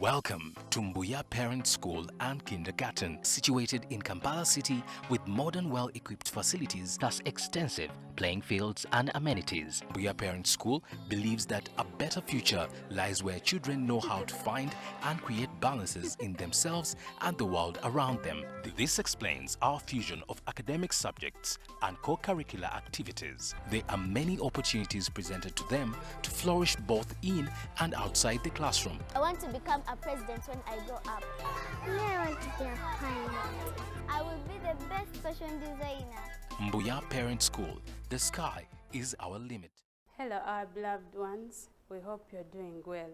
Welcome to Mbuya Parent School and Kindergarten, situated in Kampala City with modern, well-equipped facilities plus extensive playing fields and amenities. Mbuya Parent School believes that a better future lies where children know how to find and create balances in themselves and the world around them. This explains our fusion of academic subjects and co-curricular activities. There are many opportunities presented to them to flourish both in and outside the classroom. I want to become a president when I grow up. I want to be a pilot. I will be the best fashion designer. Mbuya Parent School, the sky is our limit. Hello, our beloved ones. We hope you're doing well.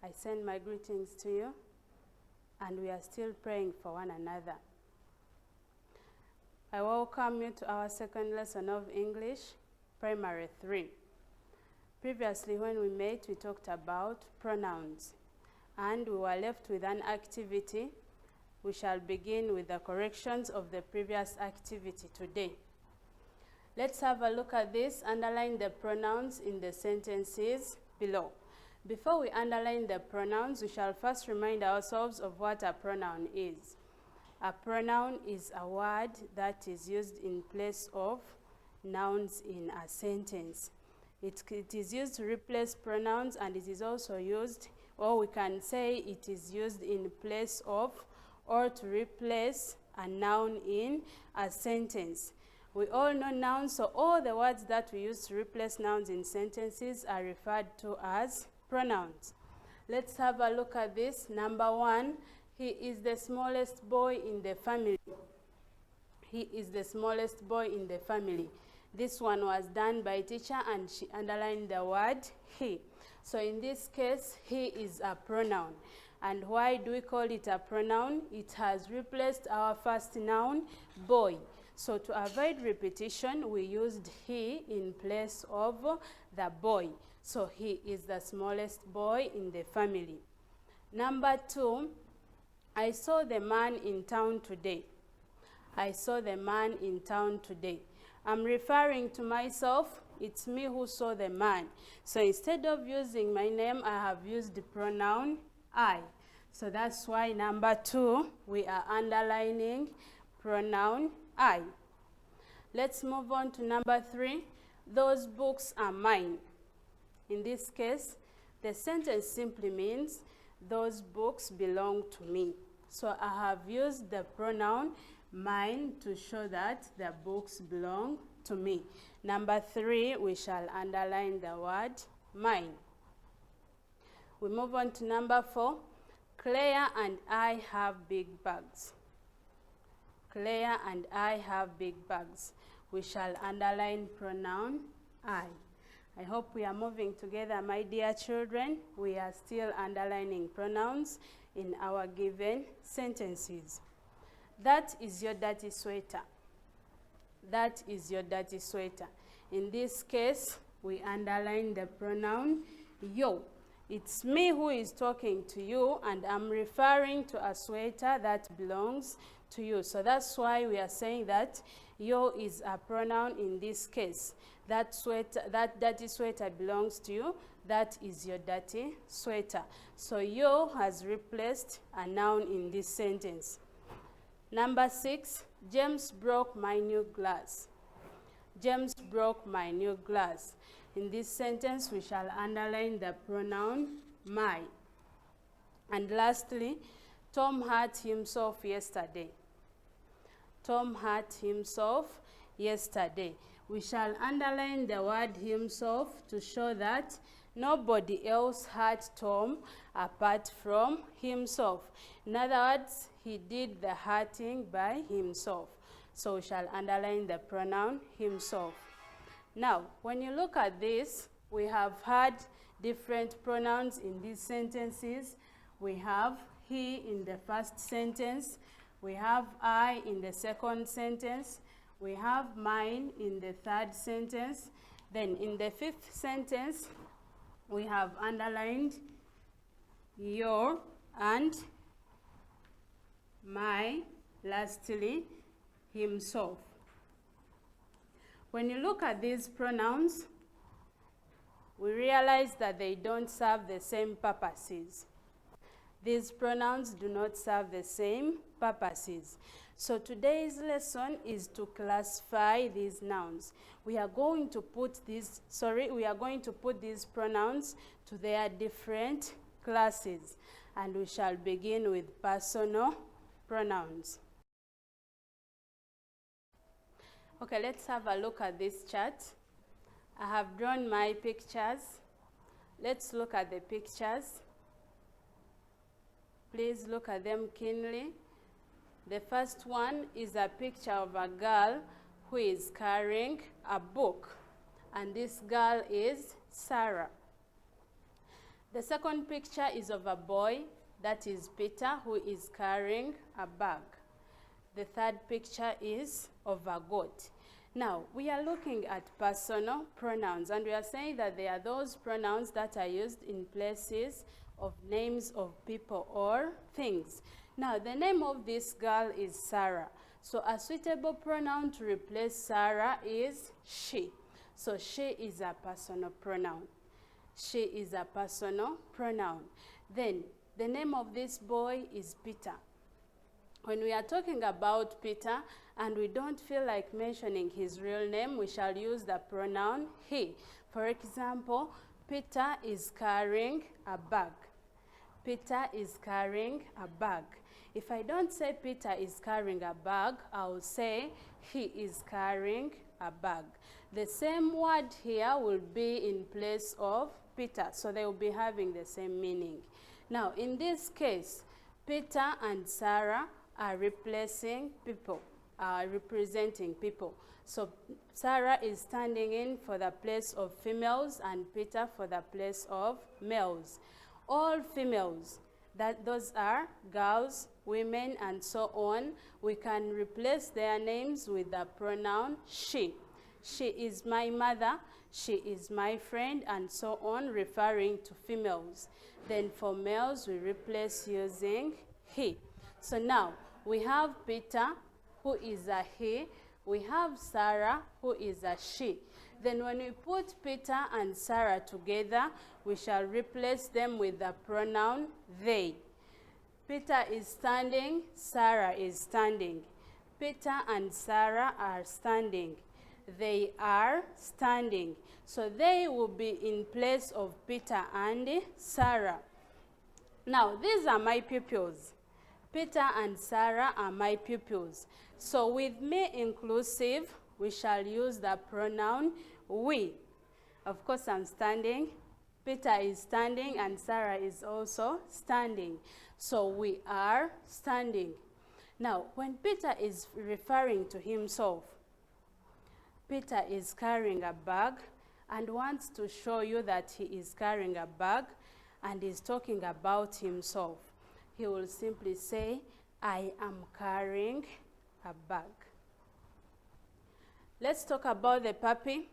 I send my greetings to you, and we are still praying for one another. I welcome you to our second lesson of English, Primary 3. Previously, when we met, we talked about pronouns, and we were left with an activity. We shall begin with the corrections of the previous activity today. Let's have a look at this. Underline the pronouns in the sentences below. Before we underline the pronouns, we shall first remind ourselves of what a pronoun is. A pronoun is a word that is used in place of nouns in a sentence. It is used to replace pronouns, and it is also used, or we can say it is used in place of or to replace a noun in a sentence. We all know nouns, so all the words that we use to replace nouns in sentences are referred to as pronouns. Let's have a look at this. Number 1, he is the smallest boy in the family. He is the smallest boy in the family. This one was done by teacher, and she underlined the word he. So in this case, he is a pronoun. And why do we call it a pronoun? It has replaced our first noun, boy. So to avoid repetition, we used he in place of the boy. So he is the smallest boy in the family. Number 2, I saw the man in town today. I saw the man in town today. I'm referring to myself. It's me who saw the man. So instead of using my name, I have used the pronoun I. So that's why number 2, we are underlining pronoun I. Let's move on to number 3. Those books are mine. In this case, the sentence simply means those books belong to me. So I have used the pronoun mine to show that the books belong to me. Number 3, we shall underline the word mine. We move on to number 4. Claire and I have big bags. Claire and I have big bags. We shall underline pronoun I. I hope we are moving together, my dear children. We are still underlining pronouns in our given sentences. That is your dirty sweater. That is your dirty sweater. In this case, we underline the pronoun yo. It's me who is talking to you, and I'm referring to a sweater that belongs to you. So that's why we are saying that yo is a pronoun in this case. That sweater, that dirty sweater belongs to you. That is your dirty sweater. So yo has replaced a noun in this sentence. Number 6, James broke my new glass. James broke my new glass. In this sentence, we shall underline the pronoun my. And lastly, Tom hurt himself yesterday. Tom hurt himself yesterday. We shall underline the word himself to show that nobody else hurt Tom apart from himself. In other words, he did the hurting by himself. So we shall underline the pronoun himself. Now, when you look at this, we have had different pronouns in these sentences. We have he in the first sentence. We have I in the second sentence. We have mine in the third sentence. Then in the fifth sentence, we have underlined your and my, lastly, himself. When you look at these pronouns, we realize that they don't serve the same purposes. These pronouns do not serve the same purposes. So today's lesson is to classify these nouns. We are going to put these pronouns to their different classes, and we shall begin with personal pronouns. Okay, let's have a look at this chart. I have drawn my pictures. Let's look at the pictures. Please look at them keenly. The first one is a picture of a girl who is carrying a book, and this girl is Sarah. The second picture is of a boy, that is Peter, who is carrying a bag. The third picture is of a goat. Now, we are looking at personal pronouns, and we are saying that they are those pronouns that are used in places of names of people or things. Now, the name of this girl is Sarah. So a suitable pronoun to replace Sarah is she. So she is a personal pronoun. She is a personal pronoun. Then, the name of this boy is Peter. When we are talking about Peter and we don't feel like mentioning his real name, we shall use the pronoun he. For example, Peter is carrying a bag. Peter is carrying a bag. If I don't say Peter is carrying a bag, I will say he is carrying a bag. The same word here will be in place of Peter, so they will be having the same meaning. Now, in this case, Peter and Sarah are replacing people, representing people. So Sarah is standing in for the place of females and Peter for the place of males. All females, those are girls, women, and so on, we can replace their names with the pronoun she. She is my mother, she is my friend, and so on, referring to females. Then for males, we replace using he. So now, we have Peter, who is a he. We have Sarah, who is a she. Then when we put Peter and Sarah together, we shall replace them with the pronoun they. Peter is standing, Sarah is standing. Peter and Sarah are standing. They are standing. So they will be in place of Peter and Sarah. Now, these are my pupils. Peter and Sarah are my pupils. So with me inclusive, we shall use the pronoun we. Of course, I'm standing. Peter is standing and Sarah is also standing. So we are standing. Now, when Peter is referring to himself, Peter is carrying a bag and wants to show you that he is carrying a bag and is talking about himself. He will simply say, I am carrying a bag. Let's talk about the puppy.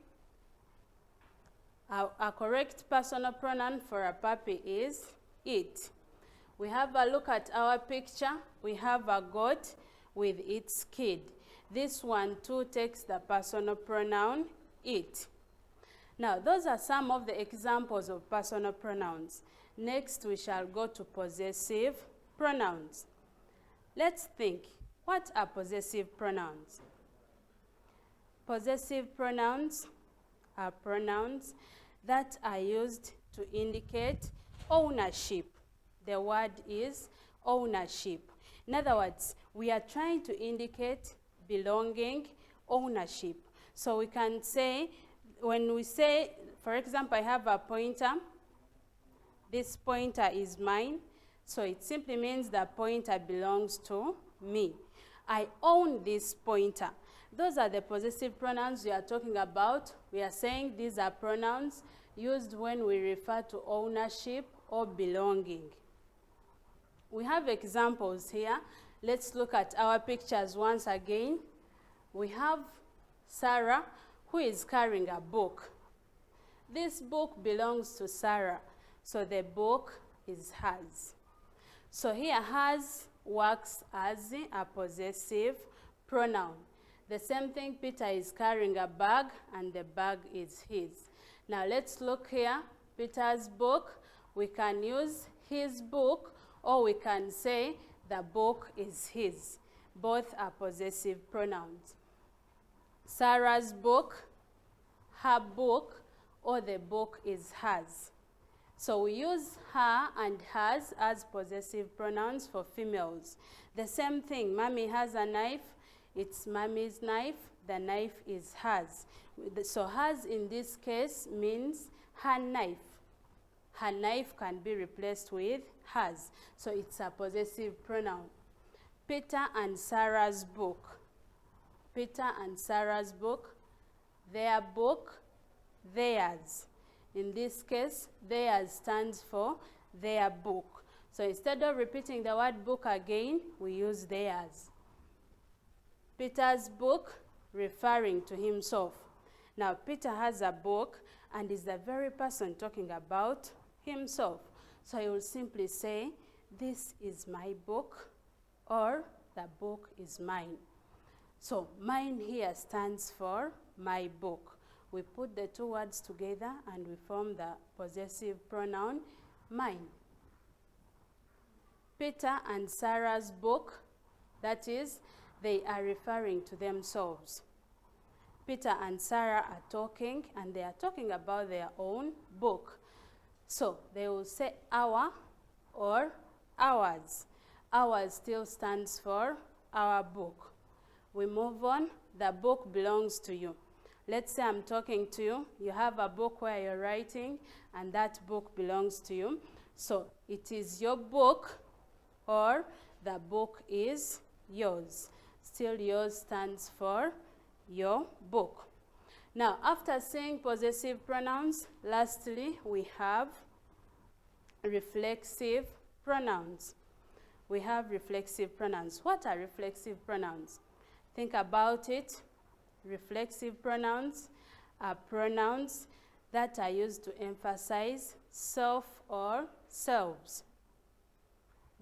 A correct personal pronoun for a puppy is it. We have a look at our picture. We have a goat with its kid. This one too takes the personal pronoun it. Now, those are some of the examples of personal pronouns. Next, we shall go to possessive pronouns. Let's think. What are possessive pronouns? Possessive pronouns are pronouns that are used to indicate ownership. The word is ownership. In other words, we are trying to indicate belonging, ownership. So we can say, when we say, for example, I have a pointer. This pointer is mine. So it simply means the pointer belongs to me. I own this pointer. Those are the possessive pronouns we are talking about. We are saying these are pronouns used when we refer to ownership or belonging. We have examples here. Let's look at our pictures once again. We have Sarah, who is carrying a book. This book belongs to Sarah, so the book is hers. So here, hers works as a possessive pronoun. The same thing, Peter is carrying a bag, and the bag is his. Now let's look here. Peter's book, we can use his book or we can say the book is his. Both are possessive pronouns. Sarah's book, her book, or the book is hers. So we use her and hers as possessive pronouns for females. The same thing, mommy has a knife, it's mommy's knife, the knife is hers. So hers in this case means her knife. Her knife can be replaced with hers. So it's a possessive pronoun. Peter and Sarah's book. Peter and Sarah's book, their book, theirs. In this case, theirs stands for their book. So instead of repeating the word book again, we use theirs. Peter's book, referring to himself. Now, Peter has a book and is the very person talking about himself. So he will simply say, this is my book, or the book is mine. So mine here stands for my book. We put the two words together and we form the possessive pronoun mine. Peter and Sarah's book, that is, they are referring to themselves. Peter and Sarah are talking, and they are talking about their own book. So they will say our or ours. Ours still stands for our book. We move on. The book belongs to you. Let's say I'm talking to you. You have a book where you're writing, and that book belongs to you. So it is your book, or the book is yours. Still, yours stands for your book. Now, after saying possessive pronouns, lastly, we have reflexive pronouns. We have reflexive pronouns. What are reflexive pronouns? Think about it. Reflexive pronouns are pronouns that are used to emphasize self or selves.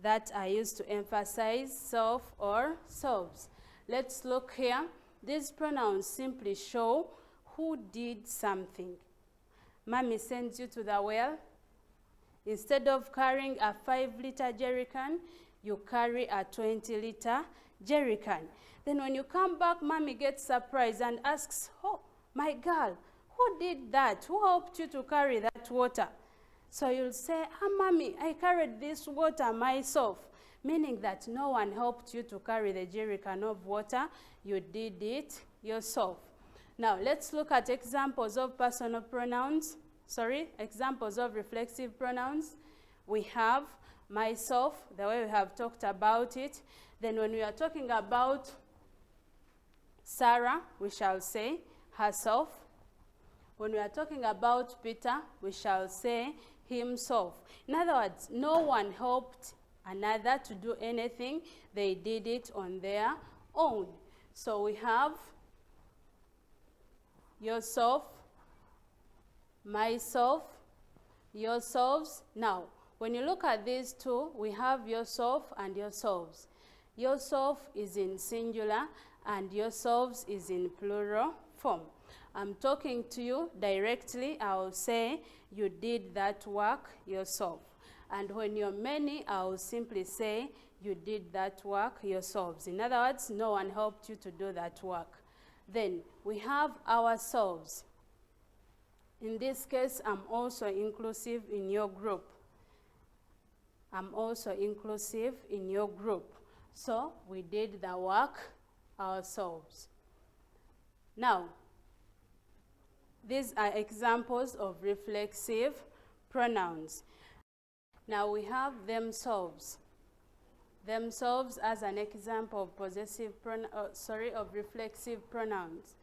That are used to emphasize self or selves. Let's look here. These pronouns simply show who did something. Mommy sends you to the well. Instead of carrying a 5-liter jerrycan, you carry a 20-liter jerrycan. Then when you come back, mommy gets surprised and asks, oh, my girl, who did that? Who helped you to carry that water? So you'll say, mommy, I carried this water myself, meaning that no one helped you to carry the jerrycan of water. You did it yourself. Now, let's look at examples of personal pronouns. Examples of reflexive pronouns. We have myself, the way we have talked about it. Then when we are talking about Sarah, we shall say herself. When we are talking about Peter, we shall say himself. In other words, no one helped another to do anything. They did it on their own. So we have yourself, myself, yourselves. Now, when you look at these two, we have yourself and yourselves. Yourself is in singular and yourselves is in plural form. I'm talking to you directly. I will say you did that work yourself. And when you're many, I will simply say you did that work yourselves. In other words, no one helped you to do that work. Then we have ourselves. In this case, I'm also inclusive in your group. I'm also inclusive in your group. So we did the work ourselves. Now, these are examples of reflexive pronouns. Now we have themselves. Themselves as an example of of reflexive pronouns.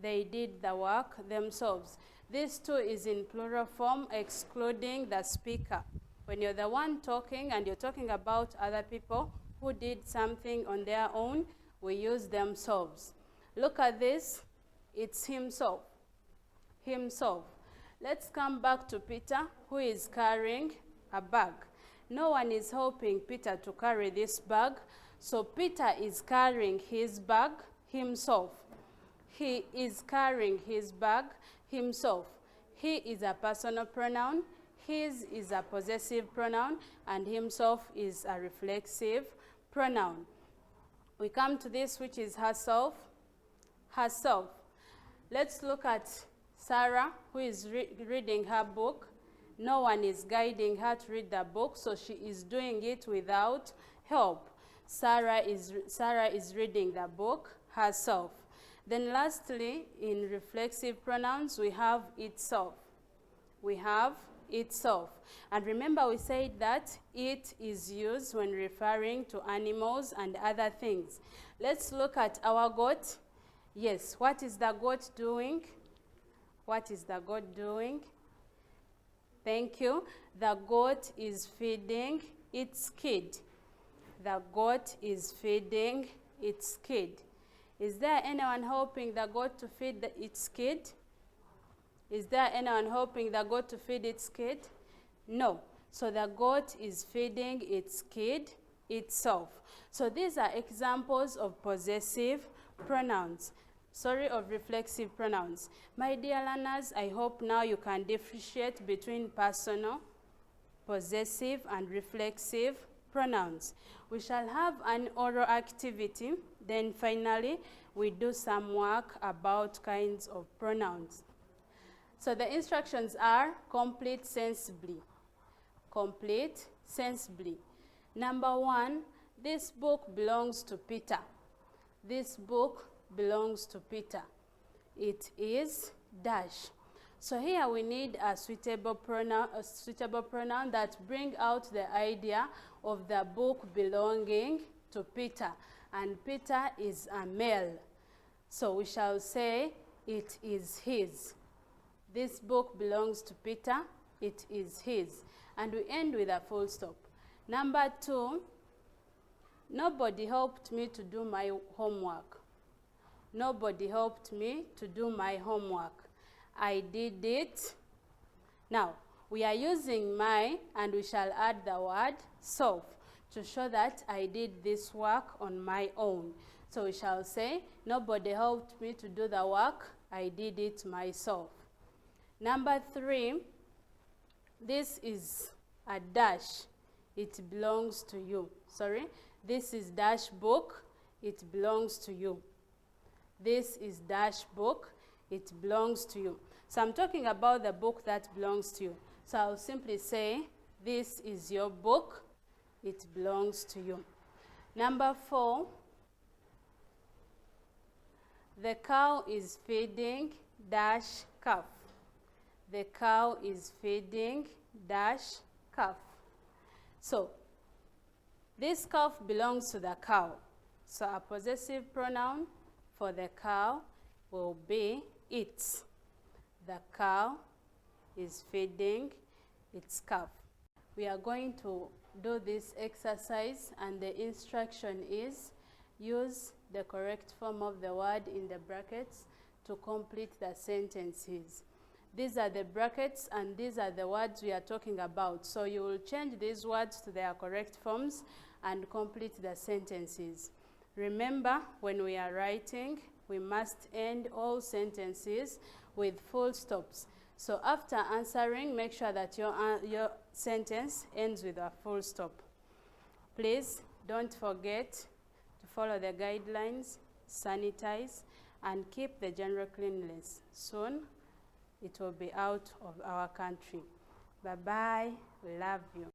They did the work themselves. This too is in plural form, excluding the speaker. When you're the one talking and you're talking about other people who did something on their own, we use themselves. Look at this. It's himself. Himself. Let's come back to Peter, who is carrying a bag. No one is helping Peter to carry this bag, so Peter is carrying his bag himself. He is carrying his bag himself. He is a personal pronoun. His is a possessive pronoun and himself is a reflexive pronoun. We come to this, which is herself. Herself. Let's look at Sarah, who is reading her book. No one is guiding her to read the book, so she is doing it without help. Sarah is reading the book herself. Then lastly, in reflexive pronouns, we have itself. We have itself. And remember, we said that it is used when referring to animals and other things. Let's look at our goat. Yes, what is the goat doing? What is the goat doing? Thank you. The goat is feeding its kid. The goat is feeding its kid. Is there anyone helping the goat to feed its kid? Is there anyone helping the goat to feed its kid? No. So the goat is feeding its kid itself. So these are examples of possessive pronouns. Of reflexive pronouns. My dear learners, I hope now you can differentiate between personal, possessive, and reflexive pronouns. We shall have an oral activity. Then finally, we do some work about kinds of pronouns. So the instructions are complete sensibly. Complete sensibly. Number 1, this book belongs to Peter. This book belongs to Peter. It is dash. So here we need a suitable pronoun that brings out the idea of the book belonging to Peter. And Peter is a male. So we shall say it is his. This book belongs to Peter. It is his. And we end with a full stop. Number 2, nobody helped me to do my homework. Nobody helped me to do my homework. I did it. Now, we are using my, and we shall add the word self to show that I did this work on my own. So we shall say, nobody helped me to do the work. I did it myself. Number 3, this is a dash. It belongs to you. This is dash book. It belongs to you. This is dash book. It belongs to you. So I'm talking about the book that belongs to you. So I'll simply say, this is your book. It belongs to you. Number 4, the cow is feeding dash calf. The cow is feeding dash calf. So this calf belongs to the cow. So a possessive pronoun for the cow will be it. The cow is feeding its calf. We are going to do this exercise, and the instruction is use the correct form of the word in the brackets to complete the sentences. These are the brackets and these are the words we are talking about. So you will change these words to their correct forms and complete the sentences. Remember, when we are writing, we must end all sentences with full stops. So after answering, make sure that your sentence ends with a full stop. Please don't forget to follow the guidelines, sanitize, and keep the general cleanliness. Soon, it will be out of our country. Bye-bye. We love you.